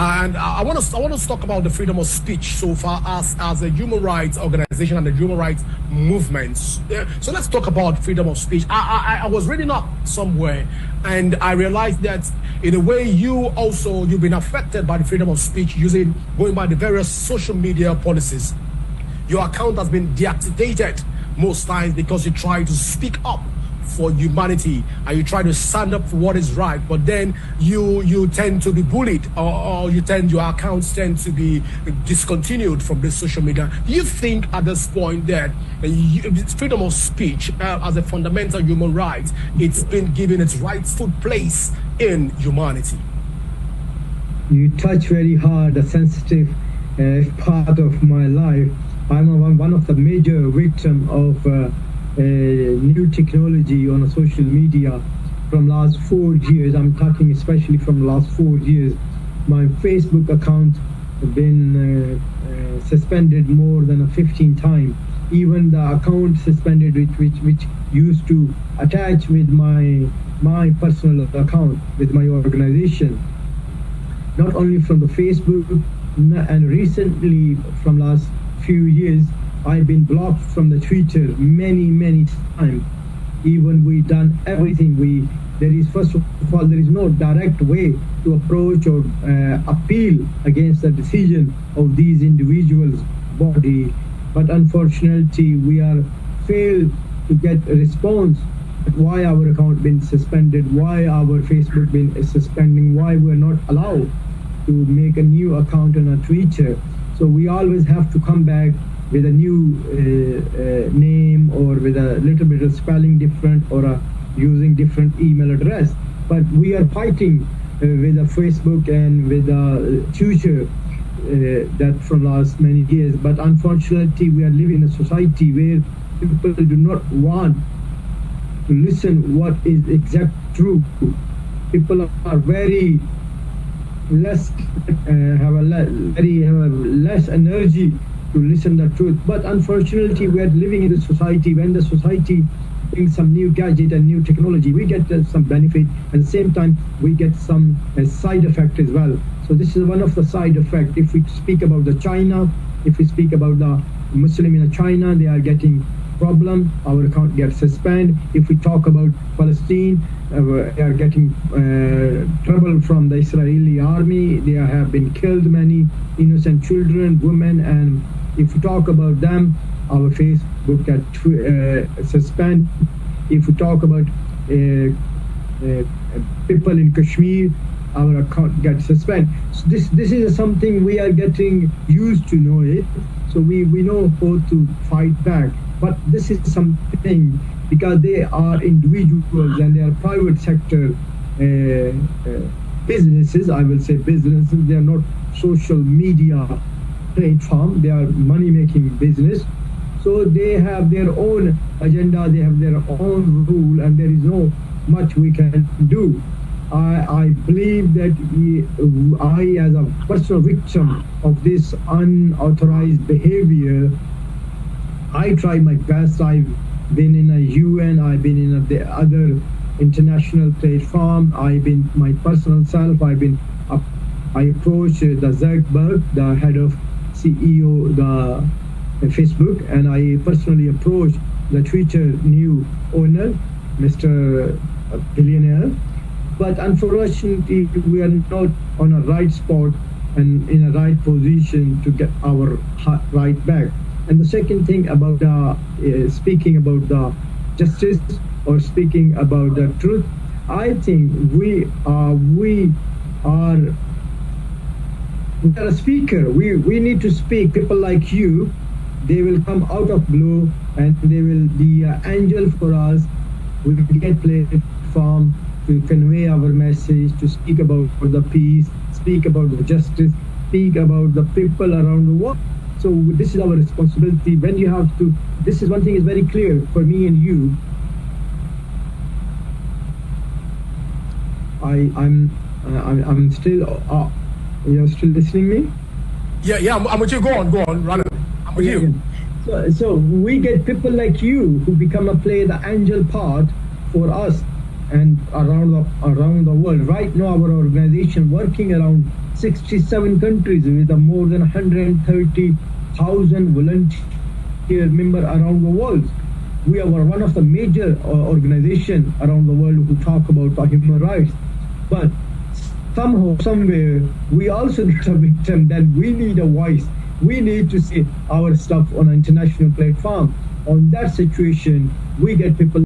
And I want to talk about the freedom of speech so far as a human rights organization and the human rights movements. So let's talk about freedom of speech. I was reading up somewhere and I realized that in a way you've been affected by the freedom of speech going by the various social media policies. Your account has been deactivated most times because you try to speak up for humanity and you try to stand up for what is right, but then you tend to be bullied or your accounts tend to be discontinued from the social media. Do you think at this point that freedom of speech as a fundamental human right, it's been given its rightful place in humanity? You touch very hard a sensitive part of my life. I'm one of the major victims of new technology on social media from last 4 years. I'm talking especially from last 4 years. My Facebook account has been suspended more than 15 times. Even the account suspended which used to attach with my personal account with my organization. Not only from the Facebook, and recently from last few years I've been blocked from the Twitter many times. Even we done everything. First of all, there is no direct way to approach or appeal against the decision of these individuals' body. But unfortunately, we are failed to get a response. Why our account been suspended? Why our Facebook been suspending? Why we are not allowed to make a new account on a Twitter? So we always have to come back with a new name or with a little bit of spelling different or using different email address. But we are fighting with the Facebook and with the Twitter that from last many years. But unfortunately, we are living in a society where people do not want to listen what is exact truth. People are very less have less energy to listen the truth. But unfortunately, we are living in a society when the society brings some new gadget and new technology, we get some benefit, at the same time we get some side effect as well. So this is one of the side effects. If we speak about the China, if we speak about the Muslim in China, they are getting problem, our account gets suspended. If we talk about Palestine, they are getting trouble from the Israeli army. They have been killed many innocent children, women, and if we talk about them, our Facebook get suspended. If we talk about people in Kashmir, our account gets suspended. So this is something we are getting used to know it. So we know how to fight back. But this is something because they are individuals and they are private sector businesses. I will say businesses. They are not social media platform. They are money-making business. So they have their own agenda. They have their own rule, and there is no much we can do. I believe that I, as a personal victim of this unauthorized behavior, I try my best. I've been in a UN, I've been in the other international platform, I've been my personal self, I approached the Zuckerberg, the head of CEO, the Facebook, and I personally approached the Twitter new owner, Mr. Billionaire. But unfortunately, we are not on a right spot and in a right position to get our right back. And the second thing about speaking about the justice or speaking about the truth, I think we are a speaker. We need to speak. People like you, they will come out of blue and they will be an angel for us. We will get platform to convey our message, to speak about the peace, speak about the justice, speak about the people around the world. So this is our responsibility. When you have to, this is one thing is very clear for me and you. I'm still. You're still listening me? Yeah. I'm with you. Go on, Rana. I'm with you. So we get people like you who become play the angel part for us and around the world. Right now, our organization working around 67 countries with more than 130,000 volunteer members around the world. We are one of the major organizations around the world who talk about human rights. But somehow, somewhere, we also get a victim that we need a voice. We need to say our stuff on an international platform. On that situation, we get people